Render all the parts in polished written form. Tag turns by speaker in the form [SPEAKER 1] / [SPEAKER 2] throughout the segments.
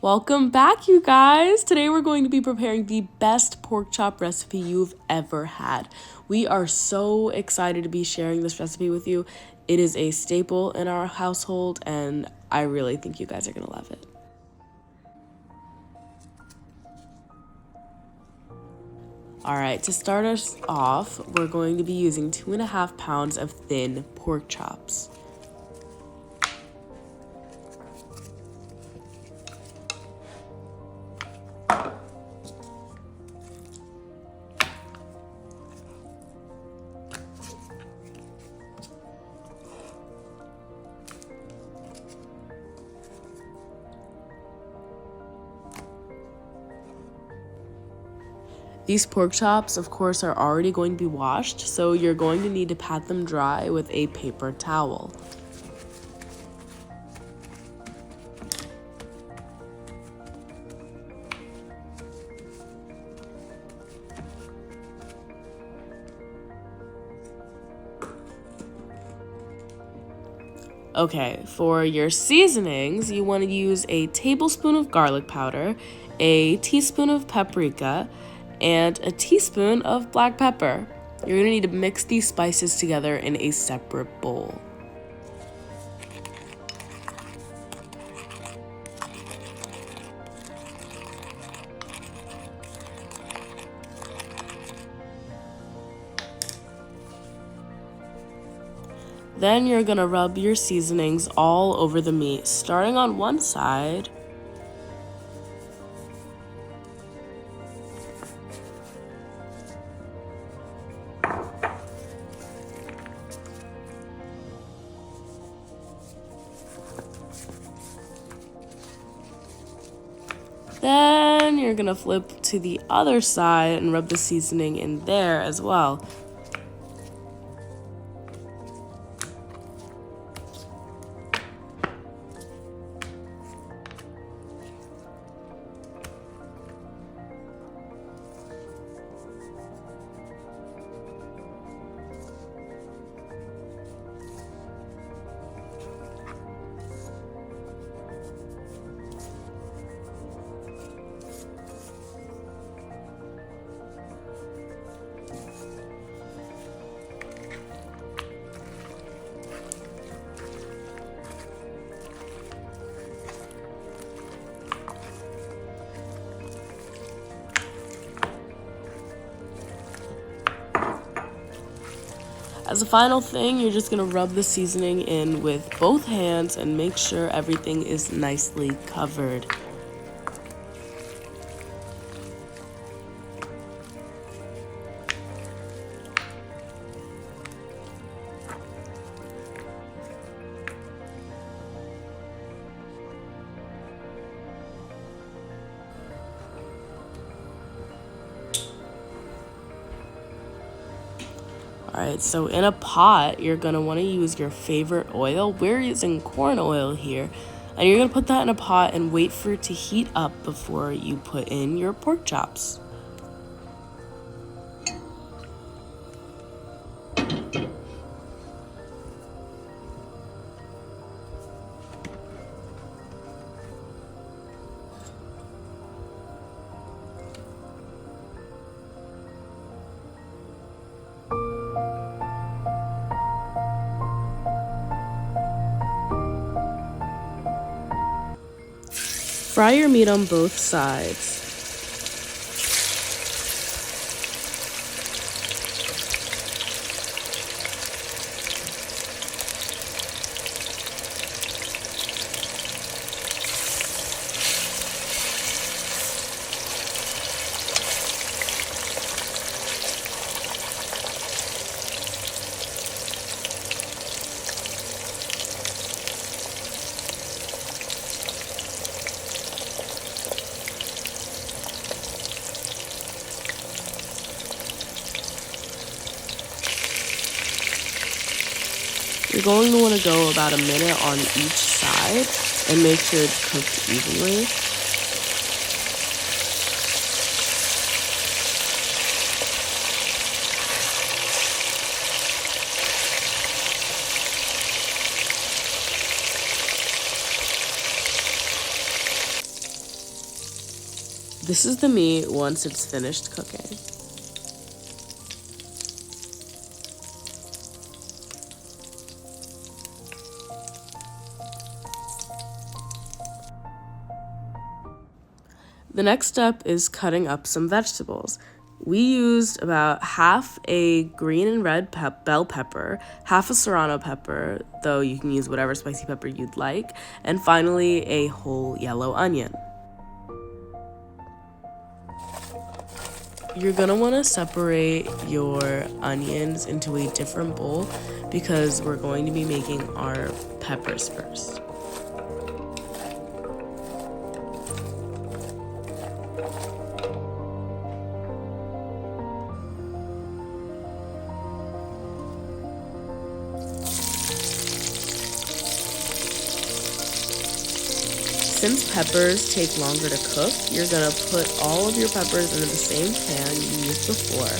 [SPEAKER 1] Welcome back, you guys. Today we're going to be preparing the best pork chop recipe you've ever had. We are so excited to be sharing this recipe with you. It is a staple in our household, and I really think you guys are going to love it. All right, to start us off, we're going to be using 2.5 pounds of thin pork chops. These pork chops, of course, are already going to be washed, so you're going to need to pat them dry with a paper towel. Okay, for your seasonings, you want to use a tablespoon of garlic powder, a teaspoon of paprika, and a teaspoon of black pepper. You're going to need to mix these spices together in a separate bowl. Then you're going to rub your seasonings all over the meat, starting on one side. Then you're going to flip to the other side and rub the seasoning in there as well. As a final thing, you're just going to rub the seasoning in with both hands and make sure everything is nicely covered. Alright, so in a pot, you're going to want to use your favorite oil. We're using corn oil here. And you're going to put that in a pot and wait for it to heat up before you put in your pork chops. Fry your meat on both sides. You're going to want to go about a minute on each side and make sure it's cooked evenly. This is the meat once it's finished cooking. The next step is cutting up some vegetables. We used about half a green and red bell pepper, half a serrano pepper, though you can use whatever spicy pepper you'd like, and finally a whole yellow onion. You're gonna wanna separate your onions into a different bowl because we're going to be making our peppers first. Since peppers take longer to cook, you're gonna put all of your peppers into the same pan you used before.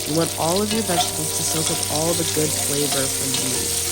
[SPEAKER 1] You want all of your vegetables to soak up all the good flavor from the meat.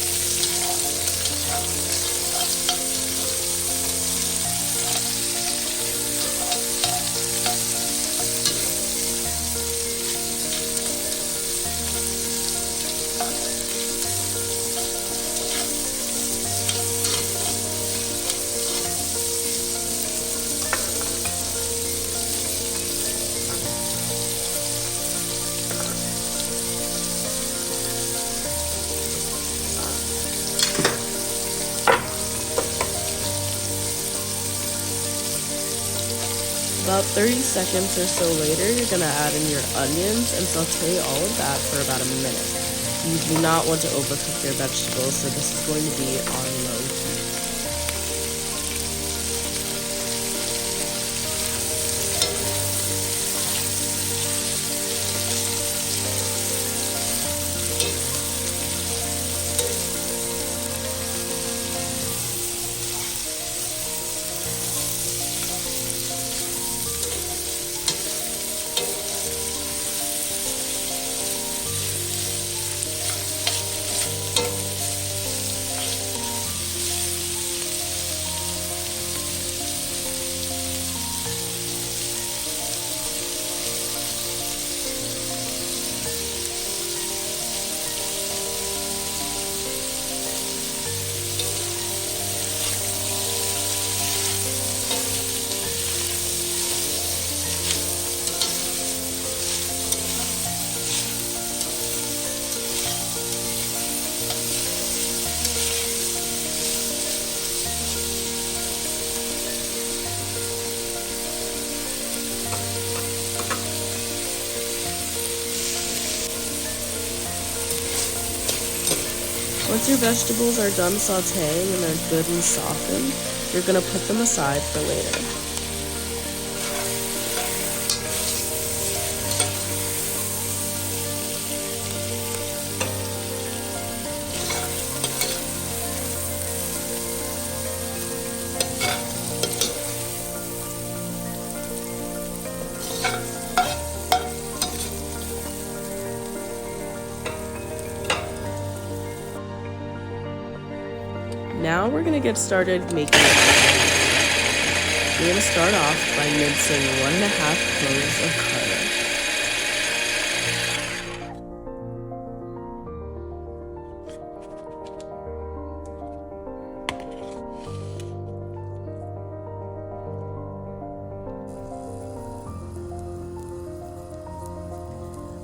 [SPEAKER 1] About 30 seconds or so later, you're gonna add in your onions and saute all of that for about a minute. You do not want to overcook your vegetables, so this is going to be on low heat. Once your vegetables are done sauteing and they're good and softened, you're gonna put them aside for later. Now we're gonna get started making it. We're gonna start off by mincing 1.5 cloves of carrot.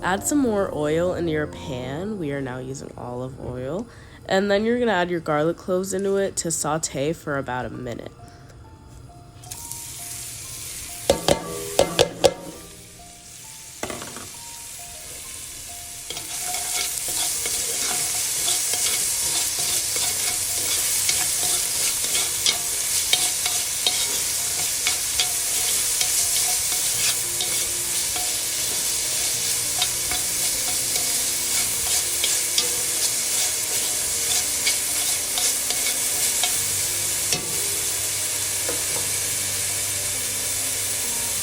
[SPEAKER 1] Add some more oil into your pan. We are now using olive oil. And then you're gonna add your garlic cloves into it to saute for about a minute.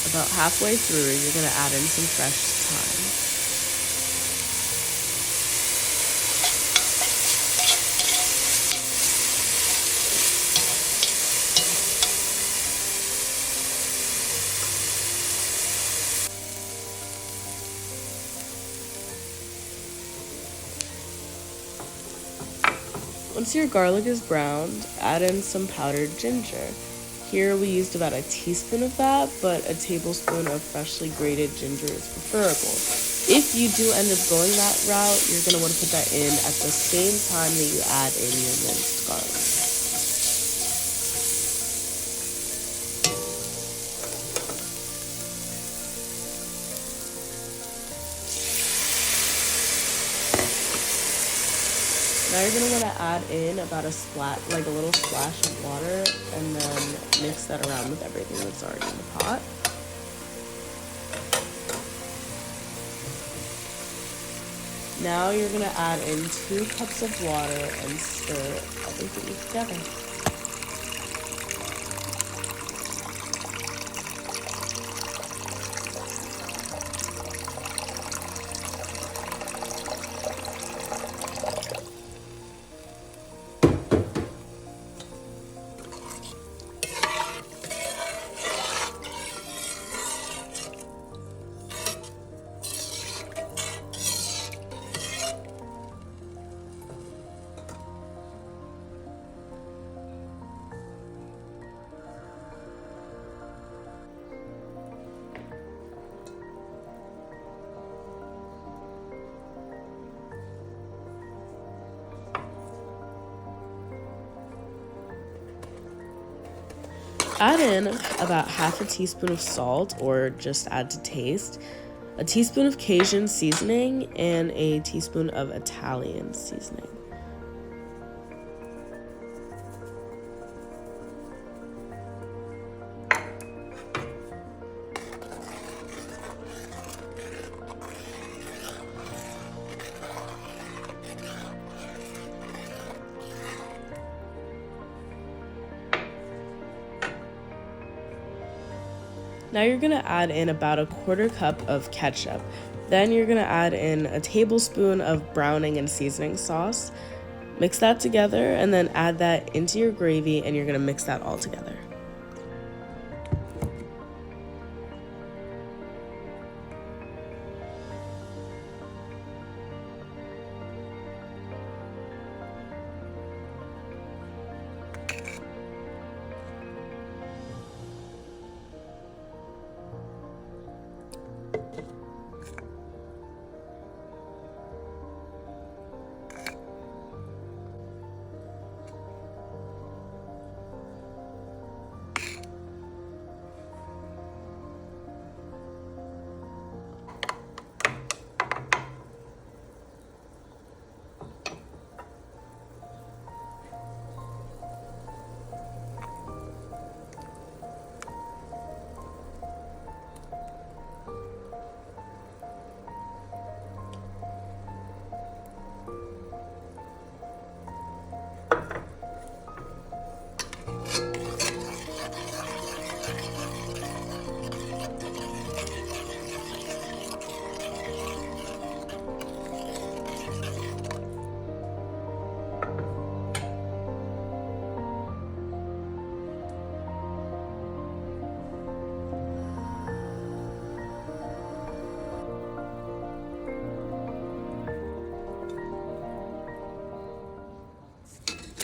[SPEAKER 1] About halfway through, you're gonna add in some fresh thyme. Once your garlic is browned, add in some powdered ginger. Here we used about a teaspoon of that, but a tablespoon of freshly grated ginger is preferable. If you do end up going that route, you're going to want to put that in at the same time that you add in your minced garlic. Now you're going to want to add in about a little splash of water, and then mix that around with everything that's already in the pot. Now you're going to add in 2 cups of water and stir everything together. Add in about half a teaspoon of salt, or just add to taste, a teaspoon of Cajun seasoning, and a teaspoon of Italian seasoning. Now you're going to add in about a 1/4 cup of ketchup. Then you're going to add in a tablespoon of browning and seasoning sauce. Mix that together and then add that into your gravy, and you're going to mix that all together.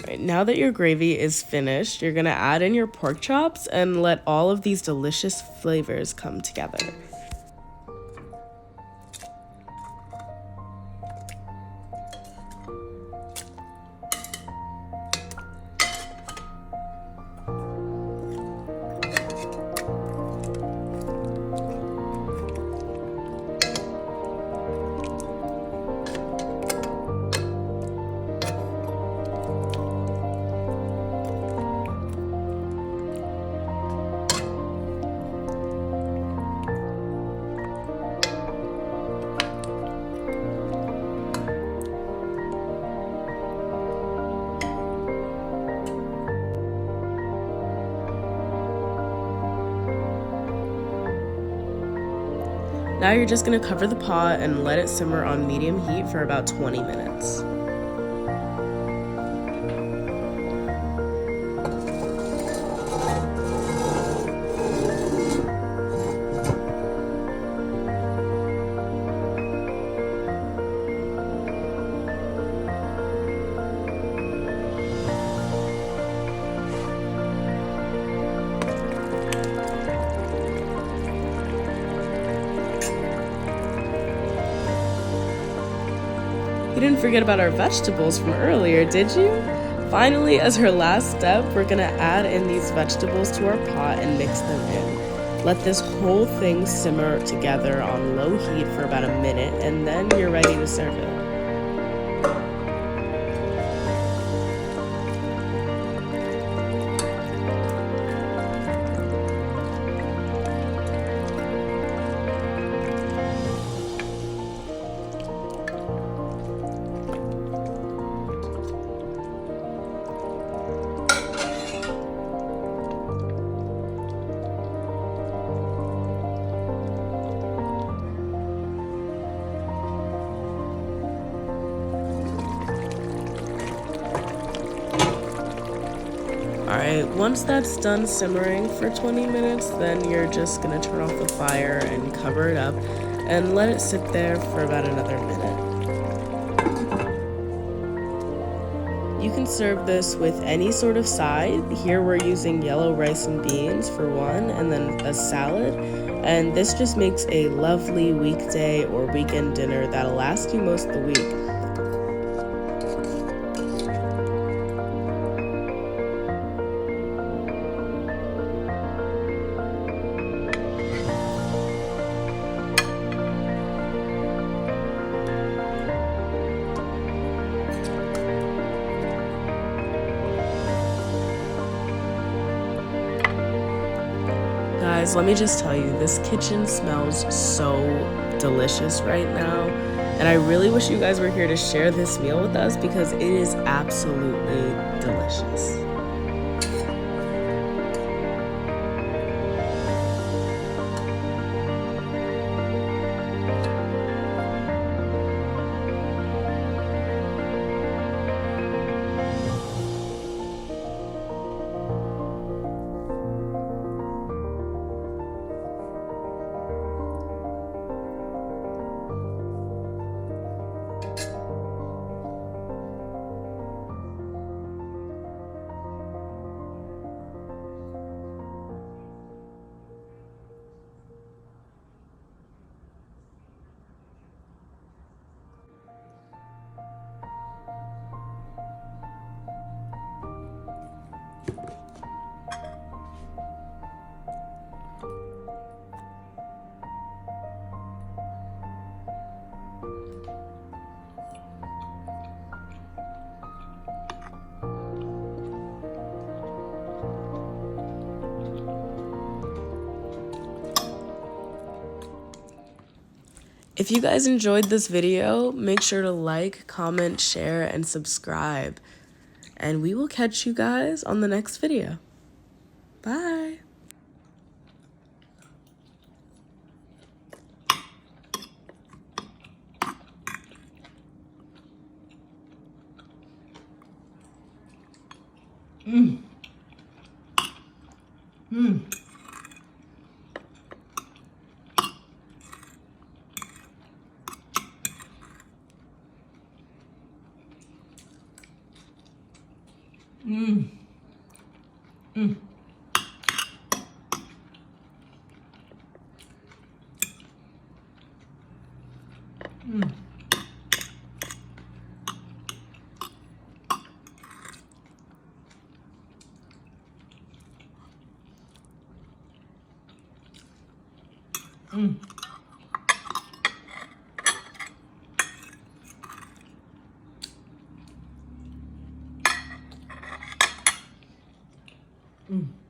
[SPEAKER 1] Right, now that your gravy is finished, you're going to add in your pork chops and let all of these delicious flavors come together. Now you're just going to cover the pot and let it simmer on medium heat for about 20 minutes. You didn't forget about our vegetables from earlier, did you? Finally, as our last step, we're gonna add in these vegetables to our pot and mix them in. Let this whole thing simmer together on low heat for about a minute, and then you're ready to serve it. Alright, once that's done simmering for 20 minutes, then you're just gonna turn off the fire and cover it up and let it sit there for about another minute. You can serve this with any sort of side. Here we're using yellow rice and beans for one, and then a salad. And this just makes a lovely weekday or weekend dinner that'll last you most of the week. Guys, let me just tell you, this kitchen smells so delicious right now, and I really wish you guys were here to share this meal with us because it is absolutely delicious. If you guys enjoyed this video, make sure to like, comment, share, and subscribe. And we will catch you guys on the next video. Bye. Mm.